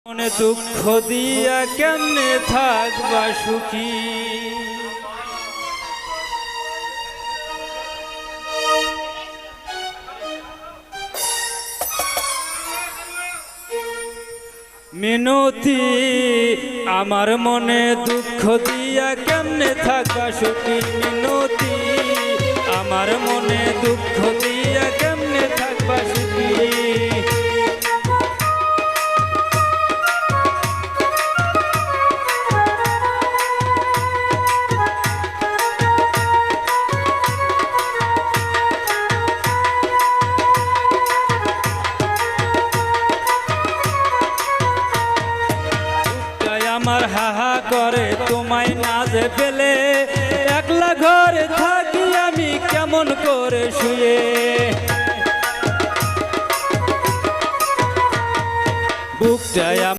মনে দুঃখ দিয়া কেমনে থাকবা সুখী। মিনতি আমার মনে দুঃখ দিয়া কেমনে থাকবা সুখী। মিনতি আমার মনে দুঃখ দিয়া কেমনে থাকবা সুখী। আমার হাহা করে তোমায় না যে পেলে, একলা ঘরে থাকি আমি কেমন করে শুয়ে। বুকটায়